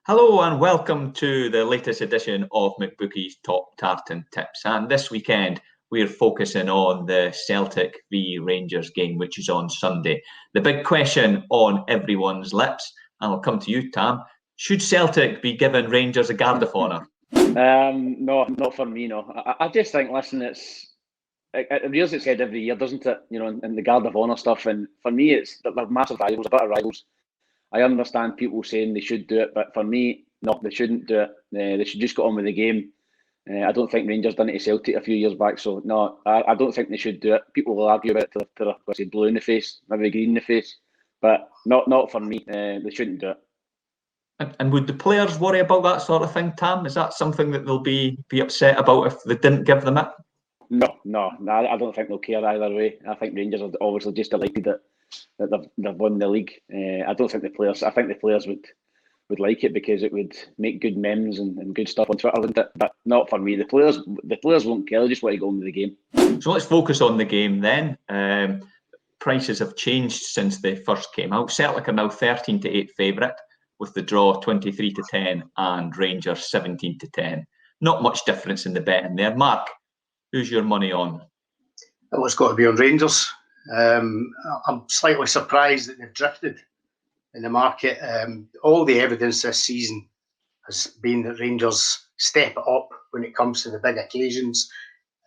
Hello and welcome to the latest edition of McBookie's Top Tartan Tips. And this weekend, we're focusing on the Celtic v Rangers game, which is on Sunday. The big question on everyone's lips, and I'll come to you, Tam. Should Celtic be giving Rangers a guard of honour? No, not for me, no. I just think, listen, it rears its head every year, doesn't it? You know, and the guard of honour stuff. And for me, they're massive rivals, a bit of rivals. I understand people saying they should do it, but for me, no, they shouldn't do it. They should just get on with the game. I don't think Rangers done it to Celtic a few years back, so no, I don't think they should do it. People will argue about it till they're blue in the face, maybe green in the face, but not for me. They shouldn't do it. And would the players worry about that sort of thing, Tam? Is that something that they'll be upset about if they didn't give them it? No, I don't think they'll care either way. I think Rangers are obviously just delighted that they've won the league. I don't think the players. I think the players would like it because it would make good memes and good stuff on Twitter, wouldn't it? But not for me. The players won't care. They just want to go into the game. So let's focus on the game then. Prices have changed since they first came out. Celtic are now 13-8 favourite, with the draw 23-10 and Rangers 17-10. Not much difference in the betting there. Mark, who's your money on? Well, it's got to be on Rangers. I'm slightly surprised that they've drifted in the market. All the evidence this season has been that Rangers step it up when it comes to the big occasions.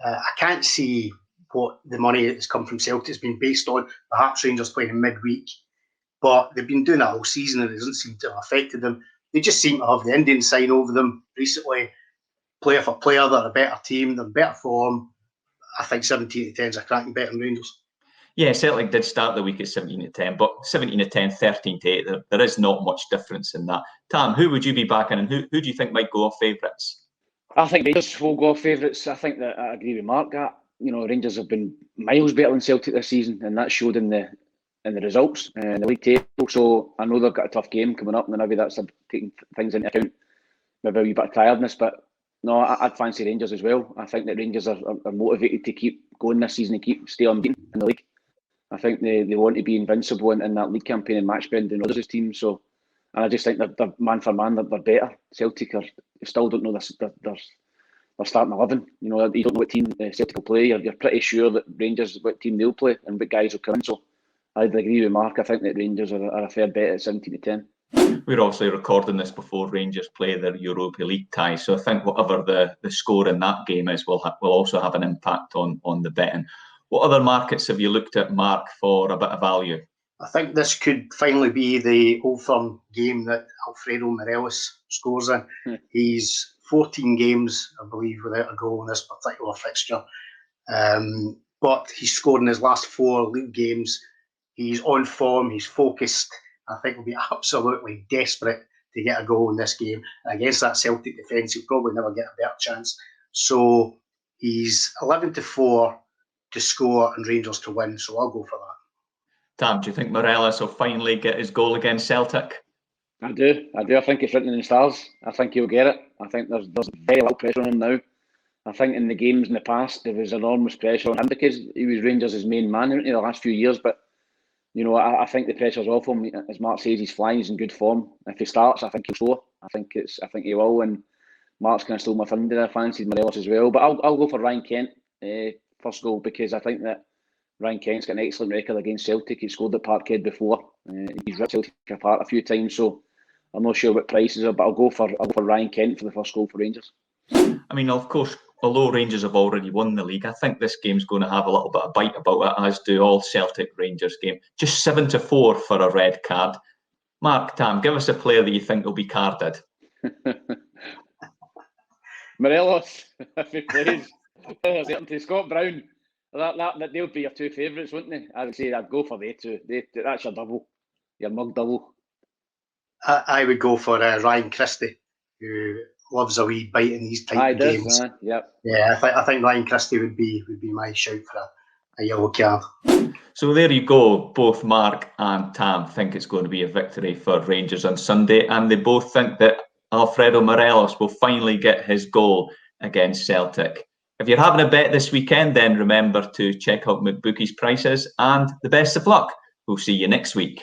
I can't see what the money that's come from Celtic has been based on. Perhaps Rangers playing in midweek, but they've been doing that all season and it doesn't seem to have affected them. They just seem to have the Indian sign over them recently. Player for player, they're a better team, they're in better form. I think 17-10 is a cracking bet on Rangers. Yeah, Celtic did start the week at 17-10, but 17-10, 13-8, there is not much difference in that. Tam, who would you be backing and who do you think might go off favourites? I think Rangers will go off favourites. I think that I agree with Mark that Rangers have been miles better than Celtic this season, and that showed in the results in the league table. So I know they've got a tough game coming up, and maybe that's taking things into account. Maybe a wee bit of tiredness, but no, I'd fancy Rangers as well. I think that Rangers are motivated to keep going this season and stay unbeaten in the league. I think they want to be invincible in that league campaign and match Brendan Rodgers' team. So, and I just think they're man for man, they're better. Celtic still don't know their starting 11. You don't know what team Celtic will play. You're pretty sure that Rangers what team they'll play and what guys will come in. So, I'd agree with Mark. I think that Rangers are a fair bet at 17-10. We're obviously recording this before Rangers play their Europa League tie, so I think whatever the score in that game is will also have an impact on the betting. What other markets have you looked at, Mark, for a bit of value? I think this could finally be the Old Firm game that Alfredo Morelos scores in. He's 14 games, I believe, without a goal in this particular fixture. But he's scored in his last 4 league games. He's on form, he's focused. I think he'll be absolutely desperate to get a goal in this game. And against that Celtic defence, he'll probably never get a better chance. So he's 11-4 to score and Rangers to win. So I'll go for that. Tam, do you think Morelos will finally get his goal against Celtic? I do. I think it's written in the stars. I think he'll get it. I think there's very little pressure on him now. I think in the games in the past, there was enormous pressure on him because he was Rangers' main man in the last few years. But I think the pressure's off him. As Mark says, he's flying. He's in good form. If he starts, I think he'll score. I think he will. And Mark's kind of stole my thunder. I fancied Morelos as well, but I'll go for Ryan Kent first goal because I think that Ryan Kent's got an excellent record against Celtic. He scored at Parkhead before. He's ripped Celtic apart a few times, so I'm not sure what prices are, but I'll go for Ryan Kent for the first goal for Rangers. I mean, of course, although Rangers have already won the league, I think this game's going to have a little bit of bite about it, as do all Celtic Rangers game. Just 7-4 for a red card. Mark, Tam, give us a player that you think will be carded. Morelos, if he plays. To Scott Brown, that they'll be your 2 favourites, wouldn't they? I would say I'd go for they two. That's your double, your mug double. I would go for Ryan Christie, who loves a wee bite in these type of games. Yep. Yeah, I think Ryan Christie would be my shout for a yellow card. So there you go. Both Mark and Tam think it's going to be a victory for Rangers on Sunday, and they both think that Alfredo Morelos will finally get his goal against Celtic. If you're having a bet this weekend, then remember to check out McBookie's prices, and the best of luck. We'll see you next week.